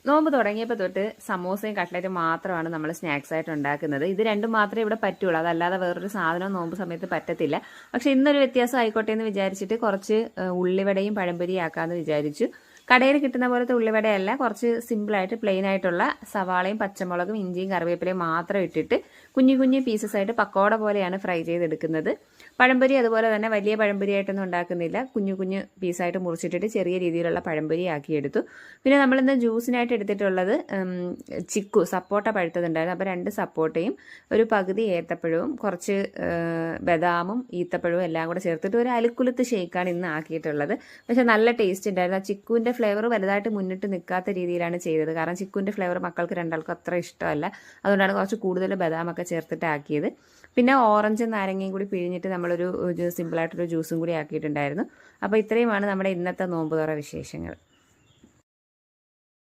നോമ്പ് തുടങ്ങിയപ്പോൾ തൊട്ട് സമോസയും കട്ട്ലറ്റും മാത്രമാണ് നമ്മൾ സ്നാക്സ് ആയിട്ട് ഉണ്ടാക്കുന്നത്. ഇത് രണ്ടും മാത്രമേ ഇവിടെ പറ്റുള്ളൂ, അതല്ലാതെ വേറൊരു സാധനം നോമ്പ് സമയത്ത് പറ്റത്തില്ല. പക്ഷെ ഇന്നൊരു വ്യത്യാസം ആയിക്കോട്ടെ എന്ന് വിചാരിച്ചിട്ട് കുറച്ച് ഉള്ളിവടയും പഴംപൊരിയും ആക്കാമെന്ന് വിചാരിച്ചു. കടയിൽ കിട്ടുന്ന പോലത്തെ ഉള്ളിവടയല്ല, കുറച്ച് സിമ്പിളായിട്ട് പ്ലെയിൻ ആയിട്ടുള്ള സവാളയും പച്ചമുളകും ഇഞ്ചിയും കറിവേപ്പിലയും മാത്രം ഇട്ടിട്ട് കുഞ്ഞു കുഞ്ഞു പീസസ് ആയിട്ട് പക്കോട പോലെയാണ് ഫ്രൈ ചെയ്തെടുക്കുന്നത്. പഴംപൊരി അതുപോലെ തന്നെ വലിയ പഴംപൊരിയായിട്ടൊന്നും ഉണ്ടാക്കുന്നില്ല, കുഞ്ഞു കുഞ്ഞു പീസായിട്ട് മുറിച്ചിട്ടിട്ട് ചെറിയ രീതിയിലുള്ള പഴംപൊരി ആക്കിയെടുത്തു. പിന്നെ നമ്മളിന്ന് ജ്യൂസിനായിട്ട് എടുത്തിട്ടുള്ളത് ചിക്കു സപ്പോട്ട പഴുത്തതുണ്ടായിരുന്നു. അപ്പോൾ 2 സപ്പോട്ടയും ഒരു പകുതി ഏത്തപ്പഴവും കുറച്ച് ബദാമും ഈത്തപ്പഴവും എല്ലാം കൂടെ ചേർത്തിട്ട് ഒരു അലുക്കുലുത്ത് ഷേക്കാണ് ഇന്ന് ആക്കിയിട്ടുള്ളത്. പക്ഷെ നല്ല ടേസ്റ്റ് ഉണ്ടായിരുന്നു. ആ ചിക്കുവിൻ്റെ ഫ്ലേവർ വലുതായിട്ട് മുന്നിട്ട് നിൽക്കാത്ത രീതിയിലാണ് ചെയ്തത്. കാരണം ചിക്കുവിൻ്റെ ഫ്ലേവർ മക്കൾക്ക് രണ്ടാൾക്കും അത്ര ഇഷ്ടമല്ല, അതുകൊണ്ടാണ് കുറച്ച് കൂടുതൽ ബദാമൊക്കെ ചേർത്തിട്ട് ആക്കിയത്. പിന്നെ ഓറഞ്ചും നാരങ്ങയും കൂടി പിഴിഞ്ഞിട്ട് നമ്മളൊരു സിമ്പിളായിട്ടൊരു ജ്യൂസും കൂടി ആക്കിയിട്ടുണ്ടായിരുന്നു. അപ്പോൾ ഇത്രയുമാണ് നമ്മുടെ ഇന്നത്തെ നോമ്പ് തുറ വിശേഷങ്ങൾ.